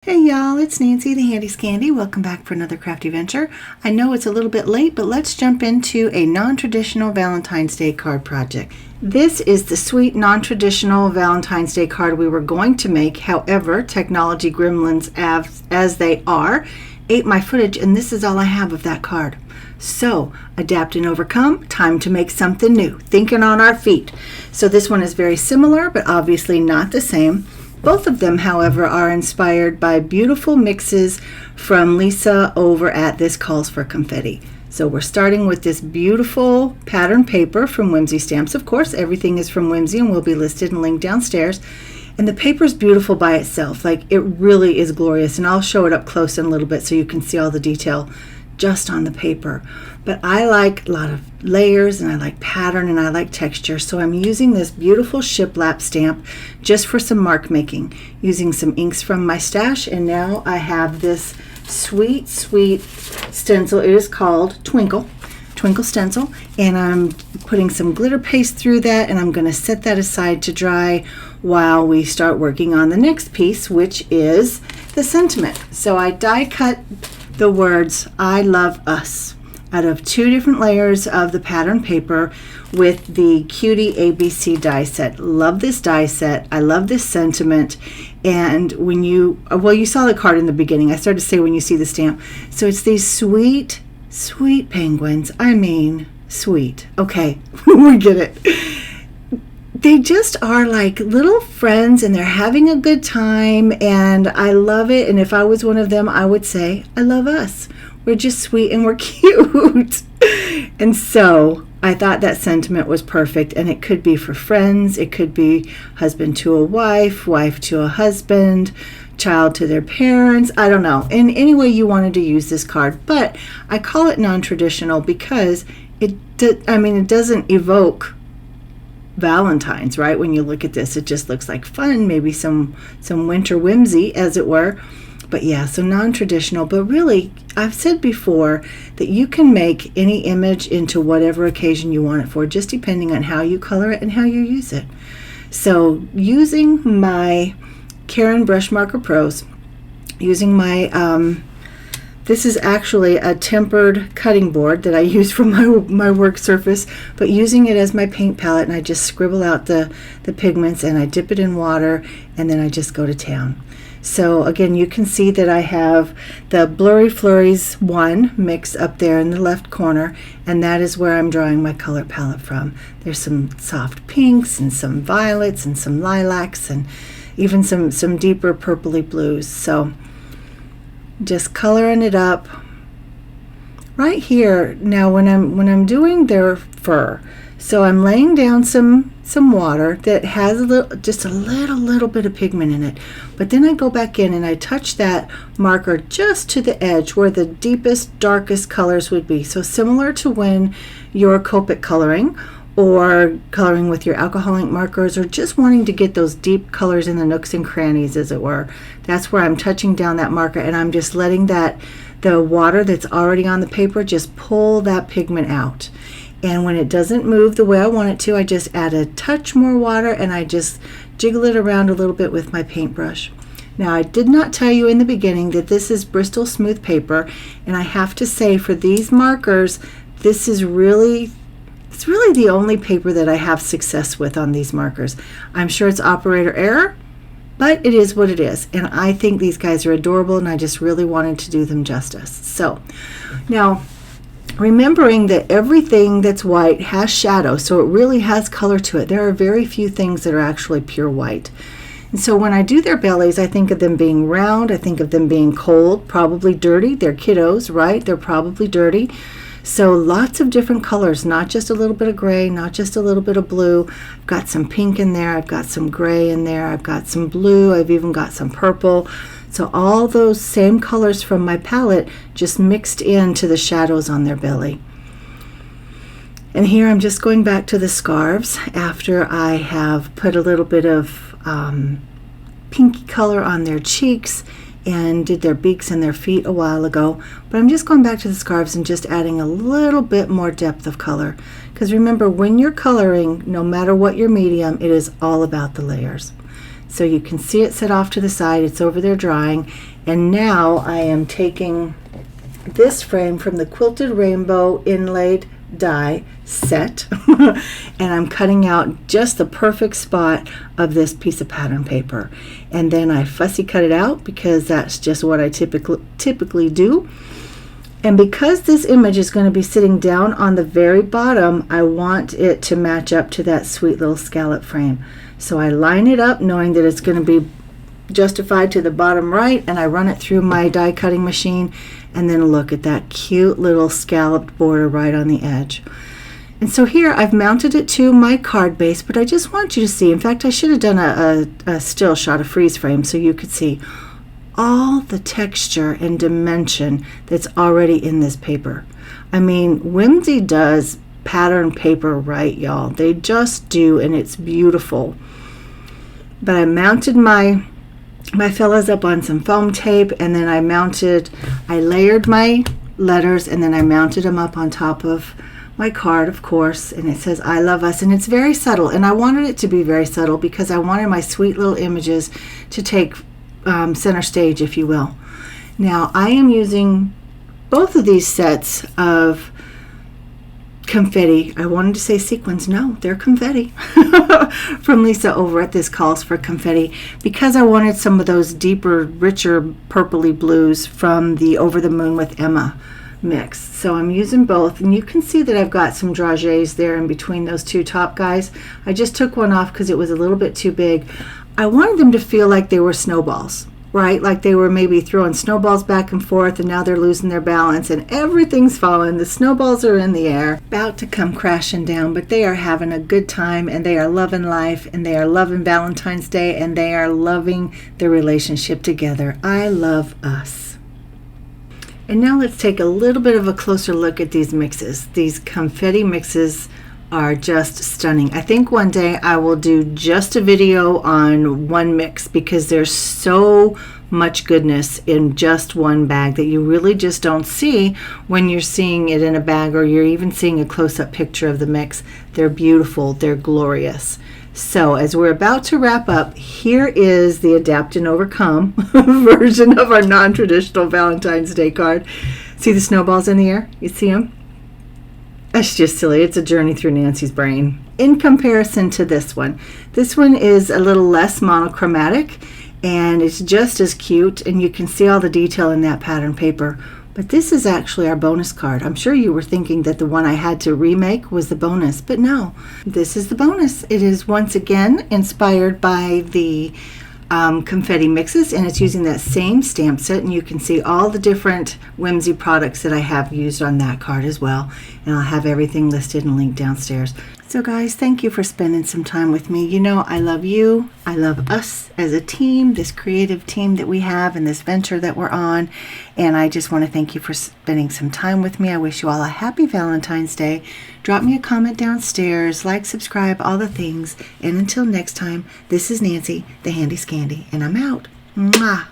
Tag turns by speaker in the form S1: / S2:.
S1: Hey y'all, it's Nancy the Handy Scandy. Welcome back for another crafty venture. I know it's a little bit late, but let's jump into a non-traditional Valentine's Day card project. This is the sweet non-traditional Valentine's Day card we were going to make. However, technology gremlins, as they are, ate my footage, and this is all I have of that card. So, adapt and overcome, time to make something new, thinking on our feet. So this one is very similar, but obviously not the same. Both of them, however, are inspired by beautiful mixes from Lisa over at This Calls for Confetti. So we're starting with this beautiful pattern paper from Whimsy Stamps. Of course, everything is from Whimsy and will be listed and linked downstairs. And the paper is beautiful by itself. Like, it really is glorious. And I'll show it up close in a little bit so you can see all the detail just on the paper. But I like a lot of layers, and I like pattern, and I like texture. So I'm using this beautiful shiplap stamp just for some mark making, using some inks from my stash. And now I have this sweet stencil. It is called Twinkle stencil, and I'm putting some glitter paste through that, and I'm going to set that aside to dry while we start working on the next piece, which is the sentiment. So I die cut the words "I love us" out of two different layers of the pattern paper with the Cutie ABC die set. Love this die set. I love this sentiment. And when you saw the card in the beginning. I started to say when you see the stamp. So it's these sweet penguins. I mean, sweet. Okay, we get it. They just are like little friends, and they're having a good time, and I love it. And if I was one of them, I would say, I love us. We're just sweet and we're cute. And so I thought that sentiment was perfect, and it could be for friends. It could be husband to a wife, wife to a husband, child to their parents. I don't know. In any way you wanted to use this card. But I call it non-traditional because it doesn't evoke Valentine's, right? When you look at this, it just looks like fun, maybe some winter whimsy, as it were. But yeah, so non-traditional. But really, I've said before that you can make any image into whatever occasion you want it for, just depending on how you color it and how you use it. So using my Caron Brush Marker Pros, using my this is actually a tempered cutting board that I use for my work surface, but using it as my paint palette, and I just scribble out the pigments, and I dip it in water, and then I just go to town. So again, you can see that I have the Blurry Flurries 1 mix up there in the left corner, and that is where I'm drawing my color palette from. There's some soft pinks and some violets and some lilacs and even some deeper purpley blues. So just coloring it up right here. Now when I'm doing their fur, so I'm laying down some water that has just a little bit of pigment in it, but then I go back in and I touch that marker just to the edge where the deepest, darkest colors would be. So similar to when you're Copic coloring or coloring with your alcohol ink markers, or just wanting to get those deep colors in the nooks and crannies, as it were. That's where I'm touching down that marker, and I'm just letting the water that's already on the paper just pull that pigment out. And when it doesn't move the way I want it to, I just add a touch more water, and I just jiggle it around a little bit with my paintbrush. Now, I did not tell you in the beginning that this is Bristol Smooth paper, and I have to say, for these markers, this is really the only paper that I have success with on these markers. I'm sure it's operator error, but it is what it is. And I think these guys are adorable, and I just really wanted to do them justice. So now, remembering that everything that's white has shadow, so it really has color to it. There are very few things that are actually pure white. And so when I do their bellies, I think of them being round. I think of them being cold, probably dirty. They're kiddos, right? They're probably dirty. So lots of different colors, not just a little bit of gray, not just a little bit of blue. I've got some pink in there, I've got some gray in there, I've got some blue, I've even got some purple. So all those same colors from my palette just mixed into the shadows on their belly. And here I'm just going back to the scarves after I have put a little bit of pinky color on their cheeks and did their beaks and their feet a while ago. But I'm just going back to the scarves and just adding a little bit more depth of color. Because remember, when you're coloring, no matter what your medium, it is all about the layers. So you can see it set off to the side. It's over there drying, And now I am taking this frame from the Quilted Rainbow Inlaid Die set and I'm cutting out just the perfect spot of this piece of pattern paper, and then I fussy cut it out because that's just what I typically do. And because this image is going to be sitting down on the very bottom, I want it to match up to that sweet little scallop frame. So I line it up knowing that it's going to be justified to the bottom right, and I run it through my die cutting machine, and then look at that cute little scalloped border right on the edge. And so here I've mounted it to my card base, but I just want you to see, in fact I should have done a still shot, a freeze frame, so you could see all the texture and dimension that's already in this paper. I mean, Whimsy does pattern paper right, y'all. They just do, and it's beautiful. But I mounted my fellas up on some foam tape, and then I layered my letters, and then I mounted them up on top of my card, of course, and it says I love us, and it's very subtle, and I wanted it to be very subtle because I wanted my sweet little images to take center stage, if you will. Now I am using both of these sets of confetti. I wanted to say sequins. No, they're confetti from Lisa over at This Calls for Confetti, because I wanted some of those deeper, richer purpley blues from the Over the Moon with Emma mix. So I'm using both, and you can see that I've got some dragées there in between those two top guys. I just took one off because it was a little bit too big. I wanted them to feel like they were snowballs, right? Like they were maybe throwing snowballs back and forth, and now they're losing their balance and everything's falling. The snowballs are in the air, about to come crashing down, but they are having a good time, and they are loving life, and they are loving Valentine's Day, and they are loving their relationship together. I love us. And now let's take a little bit of a closer look at these mixes. These confetti mixes are just stunning. I think one day I will do just a video on one mix, because there's so much goodness in just one bag that you really just don't see when you're seeing it in a bag, or you're even seeing a close-up picture of the mix. They're beautiful, they're glorious. So as we're about to wrap up, here is the Adapt and Overcome version of our non-traditional Valentine's Day card. See the snowballs in the air? You see them? That's just silly. It's a journey through Nancy's brain. In comparison to this one is a little less monochromatic, and it's just as cute, and you can see all the detail in that pattern paper. But this is actually our bonus card. I'm sure you were thinking that the one I had to remake was the bonus, but no, this is the bonus. It is once again inspired by the confetti mixes, and it's using that same stamp set, and you can see all the different Whimsy products that I have used on that card as well, and I'll have everything listed and linked downstairs. So guys, thank you for spending some time with me. You know I love you. I love us as a team, this creative team that we have and this venture that we're on, and I just want to thank you for spending some time with me. I wish you all a happy Valentine's Day. Drop me a comment downstairs, like, subscribe, all the things, and until next time, this is Nancy, the Handy Scandy, and I'm out. Mwah.